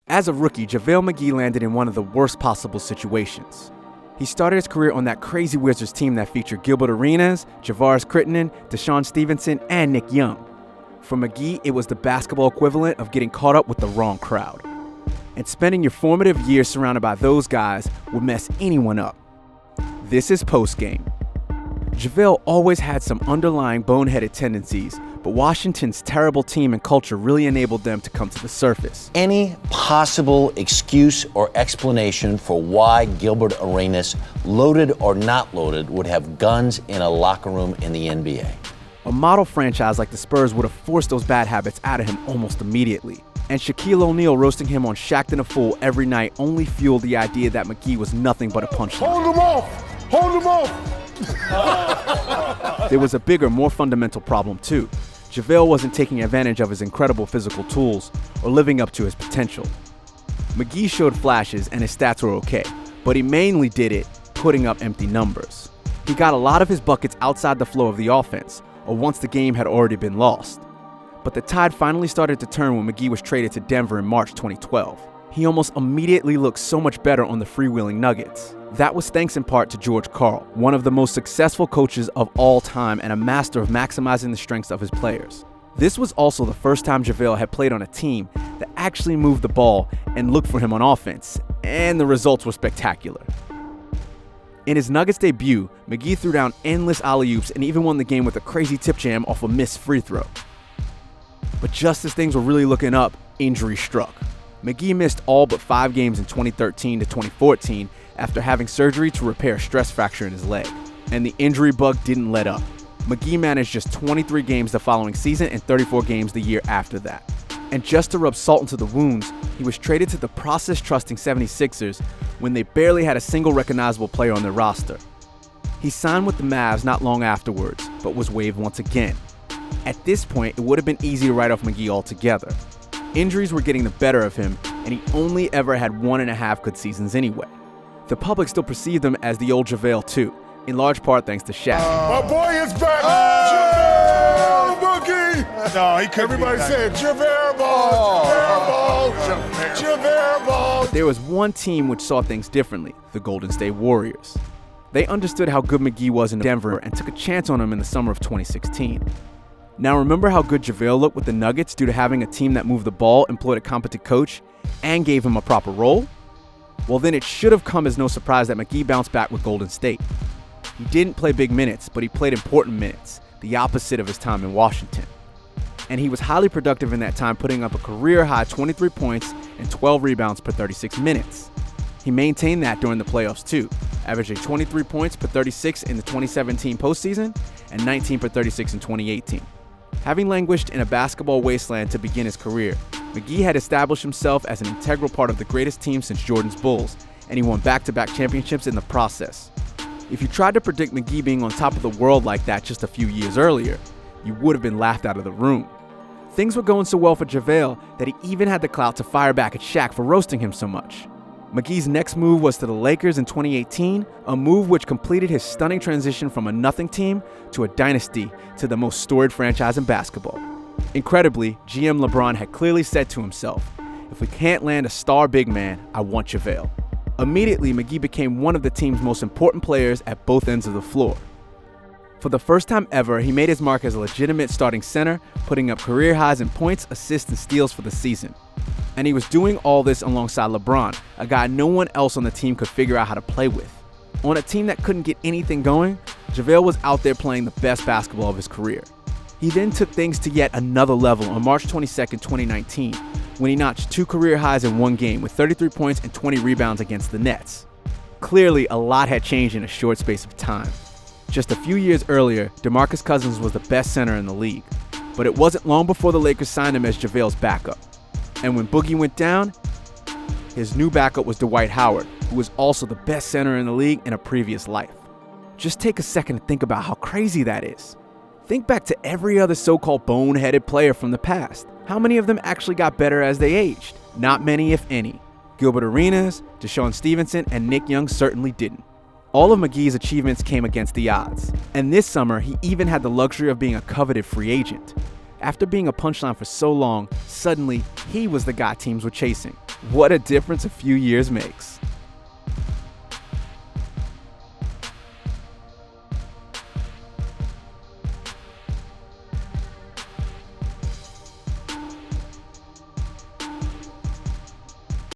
As a rookie, JaVale McGee landed in one of the worst possible situations. He started his career on that crazy Wizards team that featured Gilbert Arenas, Javaris Crittenton, Deshaun Stevenson, and Nick Young. For McGee, it was the basketball equivalent of getting caught up with the wrong crowd. And spending your formative years surrounded by those guys would mess anyone up. This is postgame. JaVale always had some underlying boneheaded tendencies, but Washington's terrible team and culture really enabled them to come to the surface. Any possible excuse or explanation for why Gilbert Arenas, loaded or not loaded, would have guns in a locker room in the NBA? A model franchise like the Spurs would have forced those bad habits out of him almost immediately. And Shaquille O'Neal roasting him on Shaqtin' a Fool every night only fueled the idea that McGee was nothing but a punchline. Hold him off! Hold him off! There was a bigger, more fundamental problem too. JaVale wasn't taking advantage of his incredible physical tools or living up to his potential. McGee showed flashes and his stats were okay, but he mainly did it putting up empty numbers. He got a lot of his buckets outside the flow of the offense, or once the game had already been lost. But the tide finally started to turn when McGee was traded to Denver in March 2012. He almost immediately looked so much better on the freewheeling Nuggets. That was thanks in part to George Karl, one of the most successful coaches of all time and a master of maximizing the strengths of his players. This was also the first time JaVale had played on a team that actually moved the ball and looked for him on offense, and the results were spectacular. In his Nuggets debut, McGee threw down endless alley-oops and even won the game with a crazy tip jam off a missed free throw. But just as things were really looking up, injury struck. McGee missed all but 5 games in 2013 to 2014 after having surgery to repair a stress fracture in his leg. And the injury bug didn't let up. McGee managed just 23 games the following season and 34 games the year after that. And just to rub salt into the wounds, he was traded to the process-trusting 76ers when they barely had a single recognizable player on their roster. He signed with the Mavs not long afterwards, but was waived once again. At this point, it would have been easy to write off McGee altogether. Injuries were getting the better of him, and he only ever had 1.5 good seasons anyway. The public still perceived him as the old JaVale too, in large part thanks to Shaq. My boy is back! JaVale McGee! No, he couldn't. Everybody said JaVale ball! JaVale ball! There was one team which saw things differently, the Golden State Warriors. They understood how good McGee was in Denver and took a chance on him in the summer of 2016. Now remember how good JaVale looked with the Nuggets due to having a team that moved the ball, employed a competent coach, and gave him a proper role? Well, then it should have come as no surprise that McGee bounced back with Golden State. He didn't play big minutes, but he played important minutes, the opposite of his time in Washington. And he was highly productive in that time, putting up a career-high 23 points and 12 rebounds per 36 minutes. He maintained that during the playoffs too, averaging 23 points per 36 in the 2017 postseason and 19 per 36 in 2018. Having languished in a basketball wasteland to begin his career, McGee had established himself as an integral part of the greatest team since Jordan's Bulls, and he won back-to-back championships in the process. If you tried to predict McGee being on top of the world like that just a few years earlier, you would have been laughed out of the room. Things were going so well for JaVale that he even had the clout to fire back at Shaq for roasting him so much. McGee's next move was to the Lakers in 2018, a move which completed his stunning transition from a nothing team to a dynasty to the most storied franchise in basketball. Incredibly, GM LeBron had clearly said to himself, "If we can't land a star big man, I want JaVale." Immediately, McGee became one of the team's most important players at both ends of the floor. For the first time ever, he made his mark as a legitimate starting center, putting up career highs in points, assists, and steals for the season. And he was doing all this alongside LeBron, a guy no one else on the team could figure out how to play with. On a team that couldn't get anything going, JaVale was out there playing the best basketball of his career. He then took things to yet another level on March 22, 2019, when he notched 2 career highs in one game with 33 points and 20 rebounds against the Nets. Clearly, a lot had changed in a short space of time. Just a few years earlier, DeMarcus Cousins was the best center in the league, but it wasn't long before the Lakers signed him as JaVale's backup. And when Boogie went down, his new backup was Dwight Howard, who was also the best center in the league in a previous life. Just take a second to think about how crazy that is. Think back to every other so-called boneheaded player from the past. How many of them actually got better as they aged? Not many, if any. Gilbert Arenas, Deshaun Stevenson, and Nick Young certainly didn't. All of McGee's achievements came against the odds. And this summer, he even had the luxury of being a coveted free agent. After being a punchline for so long, suddenly he was the guy teams were chasing. What a difference a few years makes.